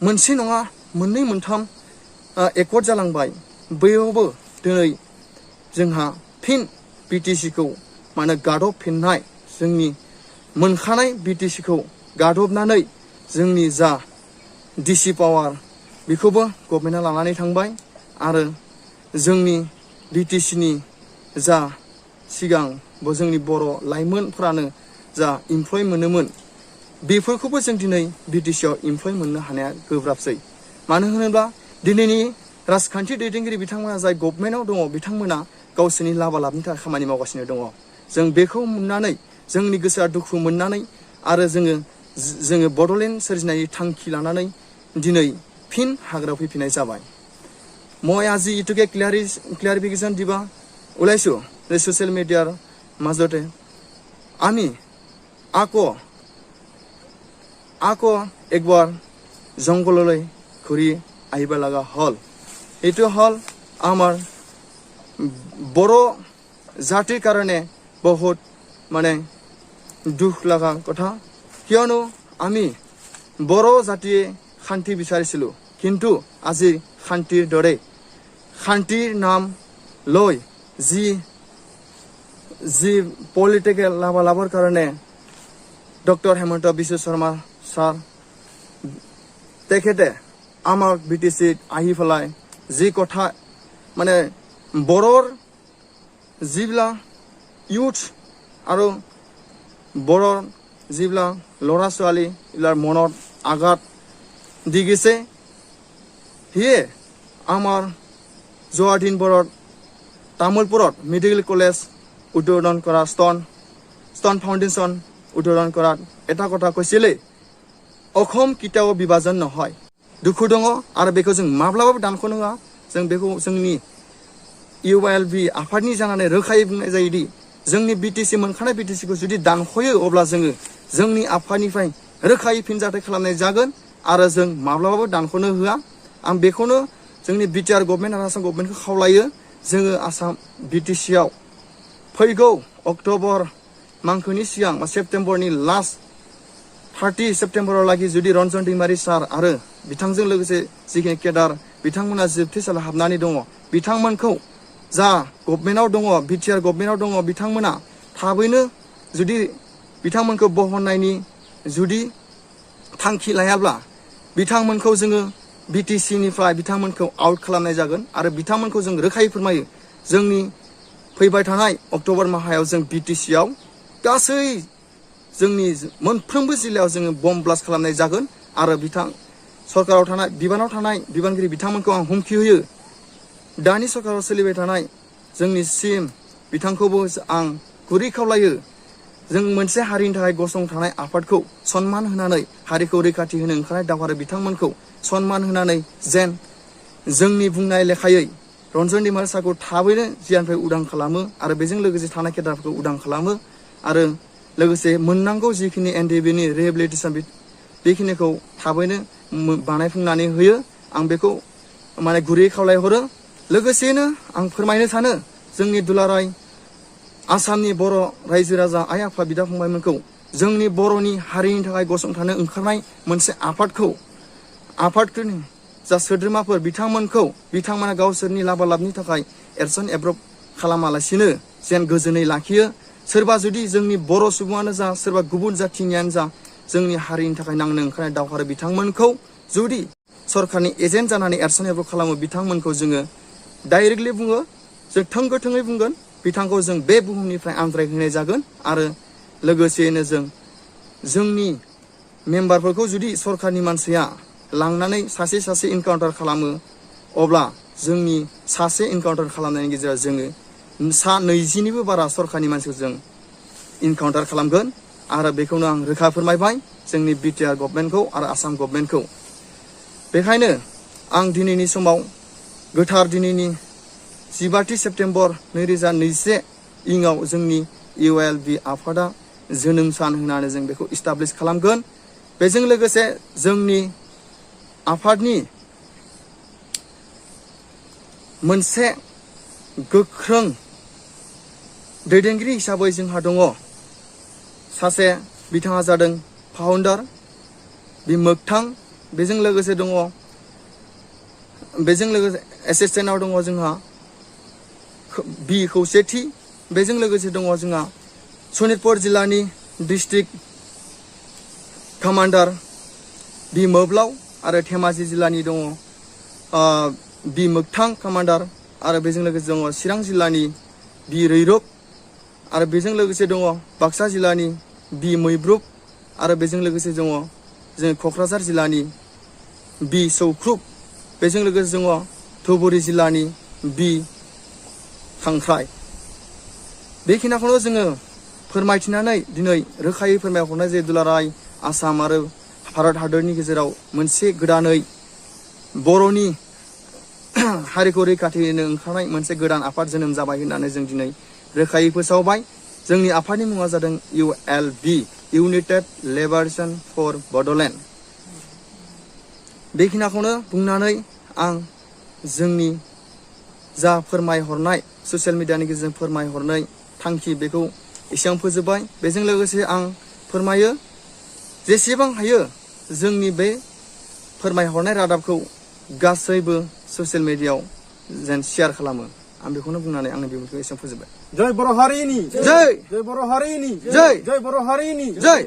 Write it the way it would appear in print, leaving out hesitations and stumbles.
मोनसे नङा मोननै मोनथाम एकर्ड जालांबाय बैयावबो दिनै जोंहा फिन बिटिसिखौ माने गादबफिननाय जोंनि मोनखानाय बिटिसिखौ गादबनानै जोंनि जा डिसि पावार बेखौबो गभर्नमेन्टआ लानानै थांबाय आरो जोंनि बिटिसिनि जा सिगां जोंनि बर' लाइमोनफ्रानो जा इमप्लय मोनोमोन बेफोरखौबो जों दिनै बिटिसिआव इमप्लय मोननो हानाया गोब्राबसै मानो होनोब्ला दिनैनि राजखान्थि दैदेनगिरि बिथांमोना जाय गभर्नमेन्टआव दङ बिथांमोना गावसोरनि लाबालाबनि थाखाय खामानि मावगासिनो दङ जों बेखौ नुनानै जोंनि गोसोआ दुखु मोननानै आरो जोङो बड'लेण्ड सोरजिनायनि थांखि लानानै दिनै फिन हाग्रायाव फैफिननाय जाबाय মই আজি ইটোকে ক্লিয়াৰিফিকেশ্যন দিবা ওলাইছোঁ যে ছ'চিয়েল মিডিয়াৰ মাজতে আমি আকৌ একবাৰ জংঘললৈ ঘূৰি আহিব লগা হ'ল এইটো হ'ল আমাৰ বড়ো জাতিৰ কাৰণে বহুত মানে দুখ লগা কথা কিয়নো আমি বড়ো জাতিয়ে শান্তি বিচাৰিছিলোঁ কিন্তু আজি শান্তিৰ দৰে শান্তিৰ নাম লৈ যি পলিটিকেল লাভালাভৰ কাৰণে ডক্টৰ হেমন্ত বিশ্ব শৰ্মা ছাৰ তেখেতে আমাক বিটিচিত আহি পেলাই যি কথা মানে বড়োৰ যিবিলাক ইউথ আৰু বড়োৰ যিবিলাক ল'ৰা ছোৱালী এইবিলাৰ মনত আঘাত দি গৈছে সিয়ে আমাৰ যোৱা দিনবোৰত তামোলপুৰত মেডিকেল কলেজ উদ্বোধন কৰা ষ্টন ফাউণ্ডেশ্যন উদ্বোধন কৰাত এটা কথা কৈছিলে অসম কেতিয়াও বিভাজন নহয় দুখু দङ आरो बेखौ जों माब्लाबाबो दानख'नो होआ जों बेखौ जोंनि UILB आफादनि जानानै रोखायै बुंनाय जायोदि जोंनि बिटिसि मोनखानाय बिटिसिखौ जुदि दानख'यो अब्ला जोङो जोंनि आफादनिफ्राय रोखायै फिनजाथाय खालामनाय जागोन आरो जों माब्लाबाबो दानख'नो होआ आं बेखौनो जोंनि बिटिआर गभर्नमेन्ट आरो आसाम गभर्नमेन्टखौ खावलायो जोङो आसाम बिटिसिआव फैगौ अक्ट'बर मांखोनि सिगां सेप्तेम्बरनि लास्ट 30 सेप्तेम्बरावलागि जुदि रन्जन दैमारि सार आरो बिथांजों लोगोसे जिखिनि केडार बिथांमोना जोबथेसालियाव हाबनानै दङ बिथांमोनखौ जा गभर्नमेन्टआव दङ बिटिआर गभर्नमेन्टआव दङ बिथांमोना थाबैनो जुदि बिथांमोनखौ बहननायनि जुदि थांखि लायाब्ला बिथांमोनखौ जोङो बिटिसिनिफ्राय बिथांमोनखौ आउट खालामनाय जागोन आरो बिथांमोनखौ जों रोखायै फोरमायो जोंनि फैबाय थानाय अक्ट'बर माहायाव जों बिटिसिआव गासै जोंनि मोनफ्रोमबो जिल्लायाव जोङो बम ब्लास्ट खालामनाय जागोन आरो सरकाराव थानाय बिबानाव थानाय बिबानगिरि बिथांमोनखौ आं हुमखि होयो दानि सरकाराव सोलिबाय थानाय जोंनि सिएम बिथांखौबो आं गुरै खावलायो जों मोनसे हारिनि थाखाय गसंथानाय आफादखौ सनमान होनानै हारिखौ रैखाथि होनो ओंखारनाय दावहारु बिथांमोनखौ सनमान होनानै जेन जोंनि बुंनाय लेखायै रन्जन दैमारि सारखौ थाबैनो जियानिफ्राय उदां खालामो आरो बेजों लोगोसे थानाय केडारफोरखौ उदां खालामो आरो लोगोसे मोननांगौ जिखिनि एनडिबिनि रिहेबिलिटेसन बेखिनिखौ थाबैनो बानायफुंनानै होयो आं बेखौ माने गुरै खावलायहरो लोगोसेनो आं फोरमायनो सानो जोंनि दुलाराय आसामनि बर' रायजो राजा आइ आफा बिदा फंबायमोनखौ जोंनि बर'नि हारिनि थाखाय गसंथानो ओंखारनाय मोनसे आफादफोरनि जा सोद्रोमाफोर बिथांमोना गावसोरनि लाबालाबनि थाखाय एरसन एब्रब खालामालासिनो जेन गोजोनै लाखियो सोरबा जुदि जोंनि बर' सुबुङानो जा सोरबा गुबुन जाथिनियानो जा जोंनि हारिनि थाखाय नांनो ओंखारनाय दावहारु बिथांमोनखौ जुदि सरकारनि एजेन्ट जानानै एरसन एब्रब खालामो बिथांमोनखौ जोङो डाइरेक्टलि बुङो जों थोंगोथोङै बुंगोन बिथांखौ जों बे बुहुमनिफ्राय आनज्रायहोनाय जागोन आरो लोगोसेयैनो जोंनि मेम्बारफोरखौ जुदि सरकारनि मानसिया लांनानै सासे इनकाउन्टार खालामो अब्ला जोंनि सासे इनकाउन्टार खालामनायनि गेजेराव जोङो 20निबो बारा सरकारनि मानसिखौ जों इनकाउन्टार खालामगोन आरो बेखौनो आं रोखा फोरमायबाय जोंनि बिटिआर गभर्नमेन्टखौ आरो आसाम गभर्नमेन्टखौ बेखायनो आं दिनैनि समाव गोथार दिनैनि 15 सेप्तेम्बर 2021 इङाव जोंनि UILB आफादा जोनोम सान होनानै जों बेखौ इस्टाब्लिश खालामगोन बेजों लोगोसे जोंनि आफादनि मोनसे गोख्रों दैदेनगिरि हिसाबै जोंहा दङ सासे बिथाङा जादों फाउन्डार बे मोगथां बेजों लोगोसे दङ एसिस्टेन्टआव दङ जोंहा बि खौसेथि बेजों लोगोसे दङ जोंहा सनितपुर जिल्लानि डिस्ट्रिक्ट कमान्डार बि मोब्लाव आरो धेमाजि जिल्लानि दङ बि मोगथां कमान्डार आरो बेजों लोगोसे दङ चिरां जिल्लानि बि रैरुब आरो बेजों लोगोसे दङ बाक्सा जिल्लानि बि मैब्रुब आरो बेजों लोगोसे दङ जों क'क्राझार जिल्लानि बि सौख्रुब बेजों लोगोसे दङ धुबुरी जिल्लानि बि खांख्राय बेखिनिखौनो जोङो फोरमायथिनानै दिनै रोखायै फोरमायहरनाय जे दुलाराय आसाम आरो भारत हादरनि गेजेराव मोनसे गोदानै बर'नि हारिखौ रैखाथि होनो ओंखारनाय मोनसे गोदान आफाद जोनोम जाबाय होननानै जों दिनै रोखायै फोसावबाय जोंनि आफादनि मुङा जादों ULB united liberation for Bodoland बेखिनिखौनो बुंनानै आं जोंनि जा फोरमायहरनाय ससियेल मिडियानि गेजेरजों फोरमायहरनाय थांखि बेखौ एसेबां फोजोबबाय बेजों लोगोसे आं फोरमायो जेसेबां हायो जोंनि बे फोरमायहरनाय रादाबखौ गासैबो ससियेल मिडियायाव जेन शेयार खालामो आं बेखौनो बुंनानै आंनि बिबुंथिखौ एसेबां फोजोबबाय जय बर' हारिनि जय जय बर' हारिनि जय जय बर' हारिनि जय